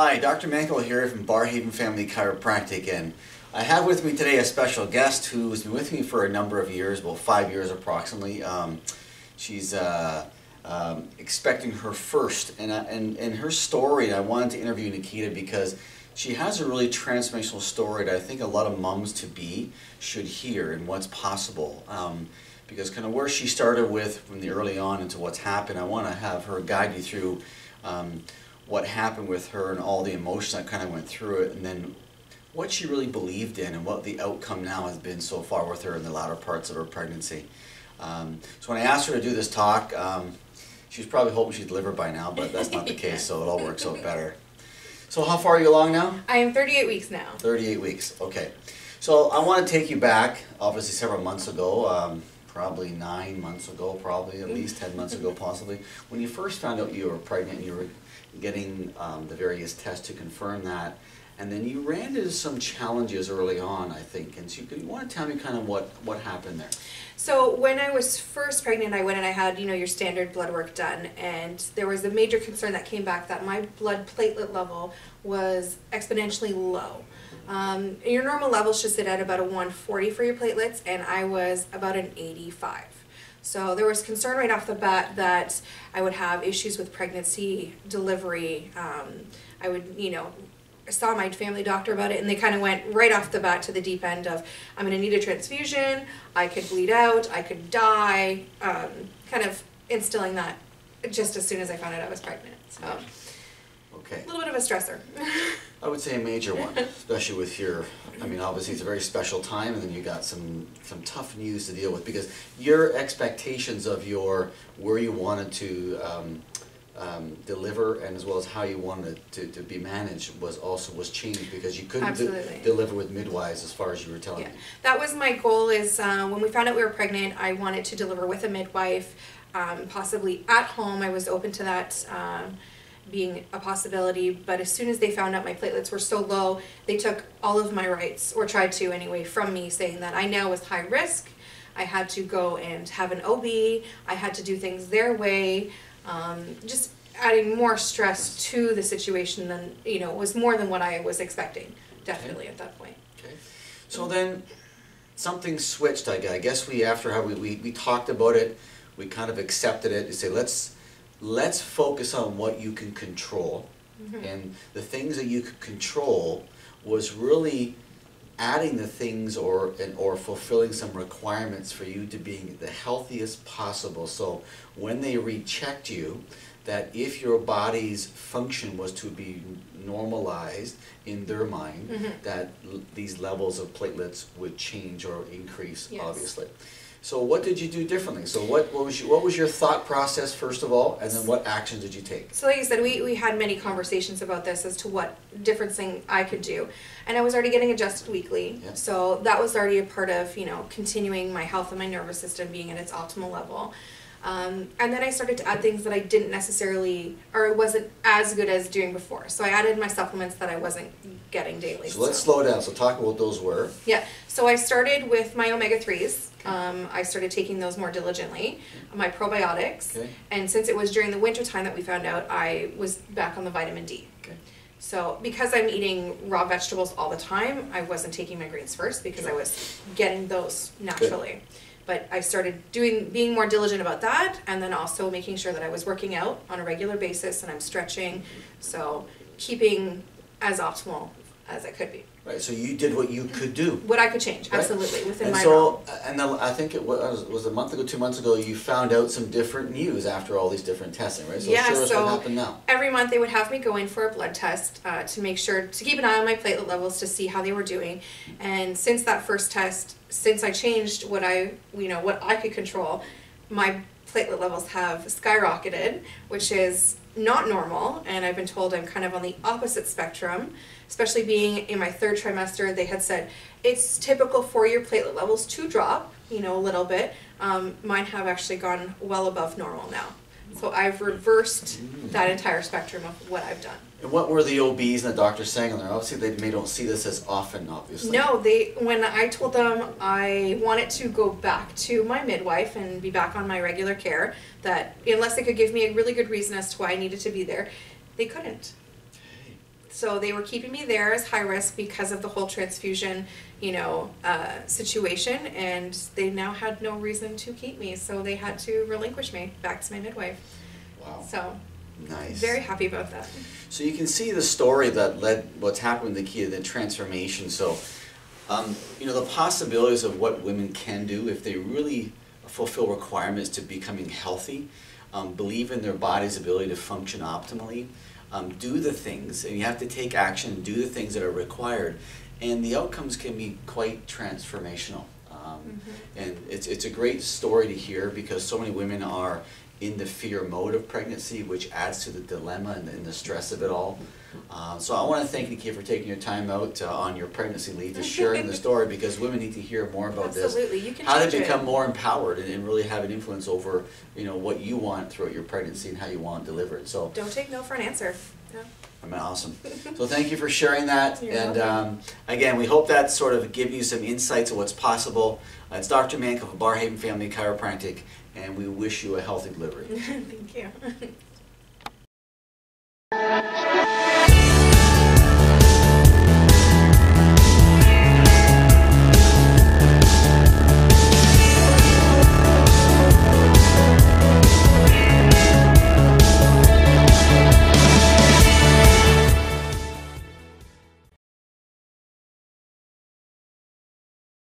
Hi, Dr. Mankel here from Barrhaven Family Chiropractic, and I have with me today a special guest who's been with me for a number of years, well 5 years approximately. She's expecting her first, and her story, I wanted to interview Nikkyta because she has a really transformational story that I think a lot of moms-to-be should hear and what's possible. Because kind of where she started with from the early on into what's happened, I want to have her guide you through what happened with her and all the emotions that kind of went through it, and then what she really believed in and what the outcome now has been so far with her in the latter parts of her pregnancy. So when I asked her to do this talk, she was probably hoping she'd deliver by now, but that's not the case, so it all works out better. So how far are you along now? I am 38 weeks now. 38 weeks, okay. So I want to take you back, obviously several months ago, probably 9 months ago, probably at least 10 months ago possibly, when you first found out you were pregnant and you were getting the various tests to confirm that, and then you ran into some challenges early on, I think, and so you want to tell me kind of what happened there? So when I was first pregnant, I went and I had, your standard blood work done, and there was a major concern that came back that my blood platelet level was exponentially low. Your normal level should sit at about a 140 for your platelets, and I was about an 85. So there was concern right off the bat that I would have issues with pregnancy, delivery. I would, I saw my family doctor about it, and they kind of went right off the bat to the deep end of, I'm going to need a transfusion, I could bleed out, I could die, kind of instilling that just as soon as I found out I was pregnant. So, okay. A little bit of a stressor. I would say a major one, especially with your, obviously it's a very special time, and then you got some tough news to deal with, because your expectations of where you wanted to deliver, and as well as how you wanted it to be managed was changed, because you couldn't deliver with midwives, as far as you were telling me. That was my goal, is when we found out we were pregnant, I wanted to deliver with a midwife, possibly at home. I was open to that being a possibility, but as soon as they found out my platelets were so low, they took all of my rights, or tried to anyway, from me, saying that I now was high risk. I had to go and have an OB, I had to do things their way, just adding more stress to the situation than, was more than what I was expecting, definitely, at that point. Okay. So then something switched, I guess after we talked about it, we kind of accepted it. You say, let's focus on what you can control. Mm-hmm. And the things that you could control was really adding the things or fulfilling some requirements for you to be the healthiest possible. So when they rechecked you, that if your body's function was to be normalized in their mind, mm-hmm. that these levels of platelets would change or increase, yes. Obviously. So what did you do differently? So what was your thought process, first of all, and then what actions did you take? So like I said, we had many conversations about this as to what different thing I could do. And I was already getting adjusted weekly, yeah. So that was already a part of, continuing my health and my nervous system being at its optimal level. And then I started to add things that I didn't necessarily, or it wasn't as good as doing before. So I added my supplements that I wasn't getting daily. So let's slow down. So talk about what those were. Yeah. So I started with my omega-3s. Okay. I started taking those more diligently. My probiotics. Okay. And since it was during the winter time that we found out, I was back on the vitamin D. Okay. So because I'm eating raw vegetables all the time, I wasn't taking my greens first, because I was getting those naturally. Good. But I started being more diligent about that, and then also making sure that I was working out on a regular basis and I'm stretching, so keeping as optimal as I could be. Right, so you did what you could do. What I could change, right? Absolutely, within my realm. And then I think it was a month ago, 2 months ago, you found out some different news after all these different testing, right? So yeah, show us what happened now. Every month they would have me go in for a blood test to make sure, to keep an eye on my platelet levels to see how they were doing. And since that first test, since I changed what I could control, my platelet levels have skyrocketed, which is not normal, and I've been told I'm kind of on the opposite spectrum, especially being in my 3rd trimester. They had said it's typical for your platelet levels to drop, a little bit. Mine have actually gone well above normal now. So I've reversed that entire spectrum of what I've done. And what were the OBs and the doctors saying on there? Obviously, they don't see this as often, obviously. No, when I told them I wanted to go back to my midwife and be back on my regular care, that unless they could give me a really good reason as to why I needed to be there, they couldn't. So they were keeping me there as high risk because of the whole transfusion, situation, and they now had no reason to keep me, so they had to relinquish me back to my midwife. Wow. So, nice. Very happy about that. So you can see the story that led what's happened with Nikkyta, the transformation. So, the possibilities of what women can do if they really fulfill requirements to becoming healthy, believe in their body's ability to function optimally, do the things, and you have to take action and do the things that are required, and the outcomes can be quite transformational. And it's a great story to hear, because so many women are in the fear mode of pregnancy, which adds to the dilemma and the stress of it all. So I want to thank Nikkyta for taking your time out on your pregnancy leave to sharing the story, because women need to hear more about Absolutely. this. You can how to change become it. more empowered and really have an influence over what you want throughout your pregnancy and how you want it delivered. So Don't take no for an answer. No. awesome. So thank you for sharing that. You're and welcome. Again, we hope that sort of give you some insights of what's possible. It's Dr. Mank of Barrhaven Family Chiropractic, and we wish you a healthy delivery. Thank you.